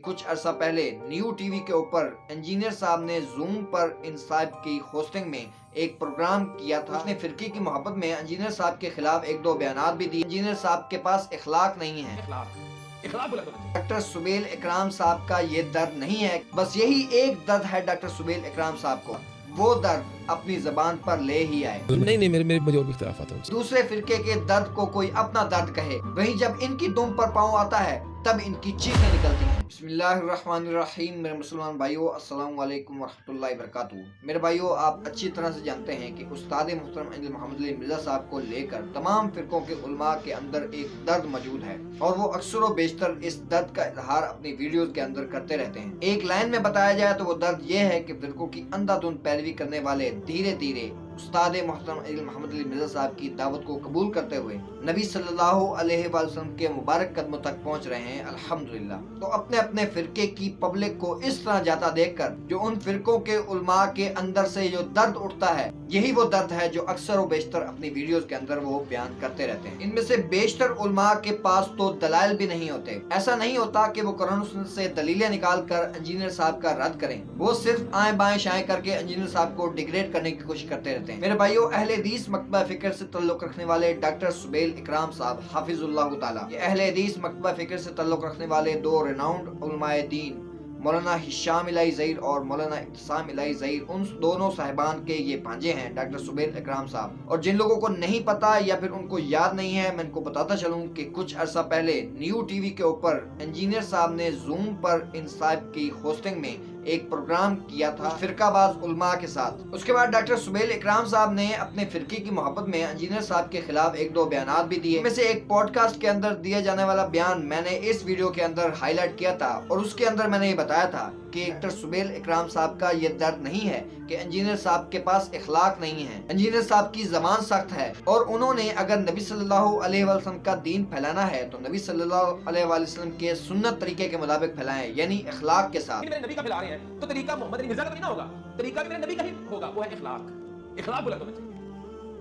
कुछ अरसा पहले न्यू टीवी के ऊपर इंजीनियर साहब ने जूम पर इंसाफ की होस्टिंग में एक प्रोग्राम किया था। उसने फिरकी की मोहब्बत में इंजीनियर साहब के खिलाफ एक दो बयानात भी दिए। इंजीनियर साहब के पास इखलाक नहीं है। डॉक्टर सुबेल इकराम साहब का ये दर्द नहीं है, बस यही एक दर्द है डॉक्टर सुबेल इकराम साहब को। वो दर्द अपनी जबान पर ले ही आए। नहीं मेरे और भी इख्तिलाफ आता है। दूसरे फिरके के दर्द को कोई अपना दर्द कहे, वहीं जब इनकी दुम पर पाँव आता है तब इनकी चीखें निकलती हैं। बिस्मिल्लाहिर्रहमानिर्रहीम। मेरे मुसलमान भाइयों, अस्सलाम वालेकुम वरहमतुल्लाहि वबरकातुहू। मेरे भाइयों, आप अच्छी तरह से जानते हैं कि उस्ताद मोहतरम अनिल मोहम्मद अली मिर्जा साहब को लेकर तमाम फिरकों के उलमा के अंदर एक दर्द मौजूद है और वो अक्सर व बेशतर इस दर्द का इजहार अपनी वीडियोस के अंदर करते रहते हैं। एक लाइन में बताया जाए तो वो दर्द ये है कि फिरकों की अंधाधुंध पैरवी करने वाले धीरे धीरे उस्ताद मोहतरम अनिल मोहम्मद अली मिर्जा साहब की दावत को कबूल करते हुए नबी सल्लल्लाहु अलैहि वसल्लम के मुबारक कदमों तक पहुंच रहे हैं, अल्हम्दुलिल्लाह। तो अपने अपने फिरके की पब्लिक को इस तरह जाता देखकर जो उन फिरकों के उलमा के अंदर से जो दर्द उठता है, यही वो दर्द है जो अक्सर व बेशतर अपनी वीडियोस के अंदर वो बयान करते रहते हैं। इनमें से बेशतर उलमा के पास तो दलाइल भी नहीं होते। ऐसा नहीं होता कि वो कुरान सुन्नत से दलीलें निकाल कर इंजीनियर साहब का रद्द करें, वो सिर्फ आए बाएं शाएं करके इंजीनियर साहब को डिग्रेड करने की कोशिश करते रहते हैं। मेरे भाइयों, अहले हदीस मकतबा फिक्र से ताल्लुक रखने वाले डॉक्टर सुबेल इकराम साहब हाफिजुल्लाह ताला, ये अहले हदीस मकतबा फिक्र से ताल्लुक रखने वाले दो रिनाउंड उलमाए दीन मौलाना हिशाम इलाही ज़हीर और मौलाना इब्तिसाम इलाही ज़हीर, उन दोनों साहिबान के ये भांजे हैं डॉक्टर सुबेल इकराम साहब। और जिन लोगों को नहीं पता या फिर उनको याद नहीं है, मैं इनको बताता चलूं कि कुछ अरसा पहले न्यू टीवी के ऊपर इंजीनियर साहब ने जूम पर इंसाफ की होस्टिंग में एक प्रोग्राम किया था फिरकाबाज उलमा के साथ। उसके बाद डॉक्टर सुबेल इकराम साहब ने अपने फिरकी की मोहब्बत में इंजीनियर साहब के खिलाफ एक दो बयानात भी दिए। इनमें से एक पॉडकास्ट के अंदर दिया जाने वाला बयान मैंने इस वीडियो के अंदर हाईलाइट किया था और उसके अंदर मैंने ये बताया था कि डॉक्टर सुबेल इकराम साहब का ये दर्द नहीं है कि इंजीनियर साहब के पास इखलाक नहीं है। इंजीनियर साहब की जबान सख्त है और उन्होंने अगर नबी सल्लल्लाहु अलैहि वसल्लम का दीन फैलाना है तो नबी सल्लल्लाहु अलैहि वसल्लम के सुन्नत तरीके के मुताबिक फैलाएं, यानी इखलाक के साथ। मेरे नबी का फैला रहे हैं तो तरीका मोहम्मद अली मिर्जा का भी ना होगा, तरीका भी मेरे नबी का ही होगा, वो है इखलाक बुलंद होना चाहिए।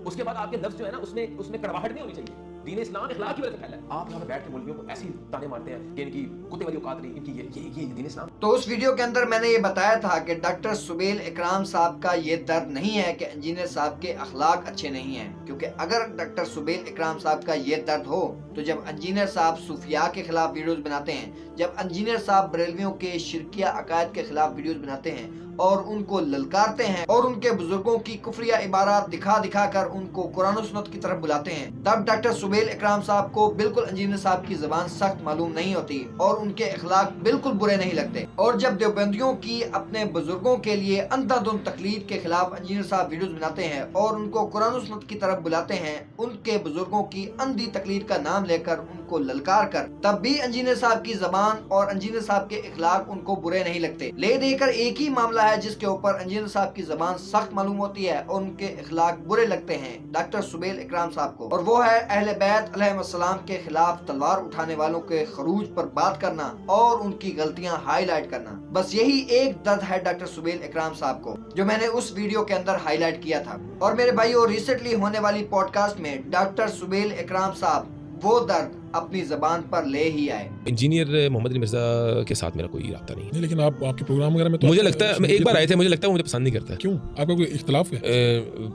उसके बाद आपके लफ्ज जो है ना उसमें कड़वाहट नहीं होनी चाहिए। दीन इस्लाम इखलाक की वजह से फैला है। आप यहाँ पे बैठ के मौलवियों को ऐसी ताने मारते हैं कि इनकी कुत्ते वाली औकात नहीं, इनकी ये दीन इस्लाम। तो उस वीडियो के अंदर मैंने ये बताया था कि डॉक्टर सुबेल इकराम साहब का ये दर्द नहीं है कि इंजीनियर साहब के अखलाक अच्छे नहीं हैं, क्योंकि अगर डॉक्टर सुबेल इकराम साहब का ये दर्द हो तो जब इंजीनियर साहब सूफिया के खिलाफ वीडियोस बनाते हैं, जब इंजीनियर साहब बरेलवियों के शिरकिया अकायद के खिलाफ वीडियोस बनाते हैं और उनको ललकारते हैं और उनके बुजुर्गों की कुफरिया इबारत दिखा दिखा कर उनको कुरान और सुन्नत की तरफ बुलाते हैं, तब डॉक्टर सुबेल इकराम साहब को बिल्कुल इंजीनियर साहब की जबान सख्त मालूम नहीं होती और उनके अखलाक बिल्कुल बुरे नहीं लगते। और जब देवबंदियों की अपने बुजुर्गों के लिए अंधाधुंध तकलीद के खिलाफ इंजीनियर साहब वीडियोस बनाते हैं और उनको कुरान और सुन्नत की तरफ बुलाते हैं, उनके बुजुर्गों की अंधी तकलीद का नाम लेकर उनको ललकार कर, तब भी इंजीनियर साहब की जबान और इंजीनियर साहब के इखलाक उनको बुरे नहीं लगते। ले देकर एक ही मामला है जिसके ऊपर इंजीनियर साहब की जबान सख्त मालूम होती है और उनके इखलाक बुरे लगते हैं डॉक्टर सुबेल इकराम साहब को, और वो है अहले बैत अलैहिस्सलाम के खिलाफ तलवार उठाने वालों के खरूज पर बात करना और उनकी गलतियां हाईलाइट करना। बस यही एक दर्द है डॉक्टर सुबेल इकराम साहब को, जो मैंने उस वीडियो के अंदर हाईलाइट किया था। और मेरे भाइयों, रिसेंटली होने वाली पॉडकास्ट में डॉक्टर सुबेल इकराम साहब वो दर्द अपनी जबान पर ले ही आए। इंजीनियर मोहम्मद अली मिर्जा के साथ मेरा कोई राब्ता नहीं है। लेकिन आपके प्रोग्राम वगैरह में तो मुझे लगता है एक बार आए थे, मुझे लगता है वो मुझे पसंद नहीं करता है। क्यों? आपका कोई इख्तिलाफ है?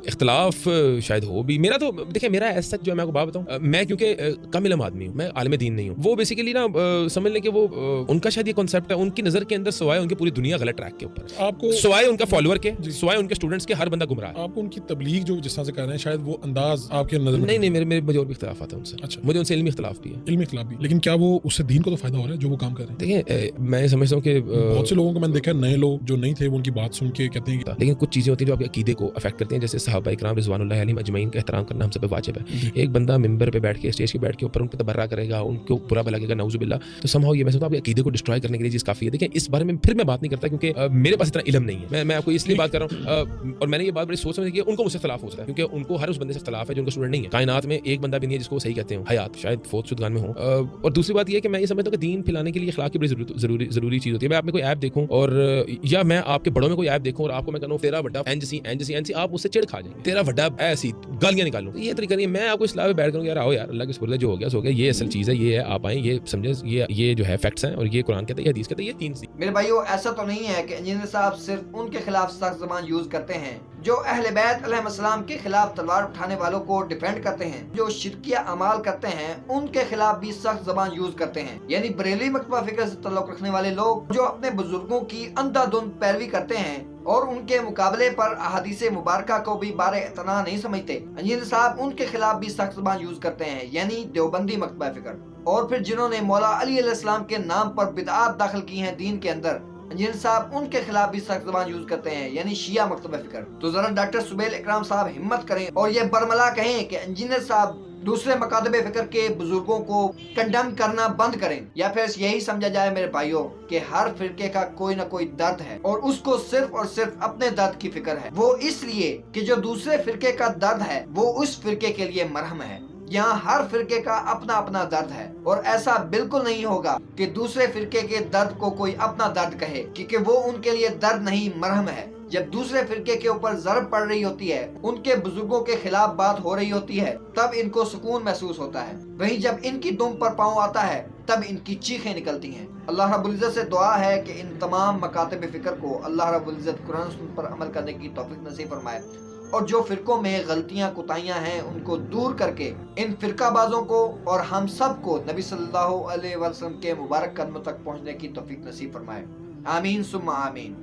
इख्तिलाफ शायद हो भी। मेरा तो देखिए, मेरा ऐसा जो है, मैं आपको बात बताऊं, मैं क्योंकि कम इल्म आदमी हूँ, मैं आलिम दीन नहीं हूँ। वो बेसिकली ना समझ लें कि वो उनका शायद ये कॉन्सेप्ट है, उनकी नजर के अंदर सवाए उनकी पूरी दुनिया गलत ट्रैक के ऊपर, आपको सवाए उनका फॉलोअर के, सवाए उनके स्टूडेंट्स के, हर बंदा गुमराह है। आपको उनकी तबलीग जो जिस तरह से कर रहे हैं, शायद वो अंदाज आपके नजर में नहीं, मुझे और भी इख्तिलाफ आता है उनसे। अच्छा, मुझे उनसे इल्मी इख्तिलाफ भी है। इल्मी इख्तिलाफ भी, लेकिन क्या वो उससे दीन को तो फायदा हो रहा है जो वो काम कर रहे हैं? देखिए, मैं समझता हूँ कि बहुत से लोगों को मैंने देखा है, नए लोग जो नहीं थे वो उनकी बात सुन के कहते हैं, लेकिन कुछ चीजें होती हैं जो आपके अकीदे को अफेक्ट करती हैं, जैसे सहाबा इकराम रिज़वानुल्लाह अलैहिम अजमईन का एहतराम करना हम सब पे वाजिब है। एक बंदा मिंबर पे बैठ के, स्टेज पे बैठ के ऊपर उनको तबर्रा करेगा, उनको बुरा भला कहेगा, नाउज़ुबिल्लाह, तो समहाउ ये मैं समझता हूं आपके अकीदे को डिस्ट्रॉय करने के लिए चीज काफी है। देखिए, इस बारे में फिर मैं बात नहीं करता क्योंकि मेरे पास इतना इल्म नहीं है। मैं आपको इसलिए बात कर रहा हूँ, और मैंने ये बात बड़ी सोच समझ की, उनको मुझसे इख्तिलाफ हो सकता है क्योंकि उनको हर उस बंदे से इख्तिलाफ है जो उनका स्टूडेंट नहीं है। कायनात में एक बंदा भी नहीं है जिसको सही कहते हो, हयात शायद फोर्थ शुदगान में हो। और दूसरी बात ये है कि मैं یہ سمجھتا ہوں کہ دین پھیلانے کے لیے اخلاق کی بڑی ضروری چیز ہوتی ہے. میں آپ میں کوئی ایپ دیکھوں اور یا میں آپ کے بڑوں میں کوئی ایپ دیکھوں اور آپ کو میں کہوں تیرا بڑا این آپ اس سے چڑ کھا جائیں, تیرا بڑا ایسی گالیاں نکالوں, یہ طریقہ نہیں ہے. میں آپ کو اصلاح پہ بیٹھ کروں یار آؤ یار اللہ کے سپرد جو ہو گیا سو گیا, یہ اصل چیز ہے, یہ ہے, آپ آئیں, یہ سمجھیں, یہ جو ہے فیکٹس ہیں اور یہ قرآن کہتا ہے, یہ حدیث کہتا ہے, یہ تین سی. میرے بھائیو ایسا تو نہیں ہے کہ انجینئر صاحب صرف ان کے خلاف سخت زبان یوز کرتے ہیں جو اہل بیت علیہ السلام کے خلاف تلوار اٹھانے والوں کو ڈیفینڈ کرتے ہیں, جو شرکیہ اعمال کرتے ہیں ان کے خلاف بھی سخت زبان یوز کرتے ہیں. یعنی بریلوی مکتبہ فکر سے تعلق رکھنے والے لوگ جو اپنے بزرگوں کی اندھا دھند پیروی کرتے ہیں اور ان کے مقابلے پر احادیث مبارکہ کو بھی بار اعتنا نہیں سمجھتے, انجینئر صاحب ان کے خلاف بھی سخت زبان یوز کرتے ہیں, یعنی دیوبندی مکتبہ فکر. اور پھر جنہوں نے مولا علی علیہ السلام کے نام پر بدعات داخل کی ہیں دین کے اندر, انجینئر صاحب ان کے خلاف بھی سخت زبان یوز کرتے ہیں, یعنی شیعہ مکتبہ فکر. تو ذرا ڈاکٹر سبیل اکرام صاحب ہمت کریں اور یہ برملا کہیں کہ انجینئر صاحب دوسرے مکاتب فکر کے بزرگوں کو کنڈم کرنا بند کریں, یا پھر یہی سمجھا جائے میرے بھائیوں کہ ہر فرقے کا کوئی نہ کوئی درد ہے اور اس کو صرف اور صرف اپنے درد کی فکر ہے. وہ اس لیے کہ جو دوسرے فرقے کا درد ہے وہ اس فرقے کے لیے مرہم ہے. یہاں ہر فرقے کا اپنا اپنا درد ہے اور ایسا بالکل نہیں ہوگا کہ دوسرے فرقے کے درد کو کوئی اپنا درد کہے, کیونکہ وہ ان کے لیے درد نہیں مرہم ہے. جب دوسرے فرقے کے اوپر ضرب پڑ رہی ہوتی ہے, ان کے بزرگوں کے خلاف بات ہو رہی ہوتی ہے, تب ان کو سکون محسوس ہوتا ہے. وہیں جب ان کی دم پر پاؤں آتا ہے تب ان کی چیخیں نکلتی ہیں. اللہ رب العزت سے دعا ہے کہ ان تمام مکاتب فکر کو اللہ رب العزت قرآن سنت پر عمل کرنے کی توفیق نصیب فرمائے, اور جو فرقوں میں غلطیاں کوتاہیاں ہیں ان کو دور کر کے ان فرقہ بازوں کو اور ہم سب کو نبی صلی اللہ علیہ وسلم کے مبارک قدموں تک پہنچنے کی توفیق نصیب فرمائے. آمین ثم آمین.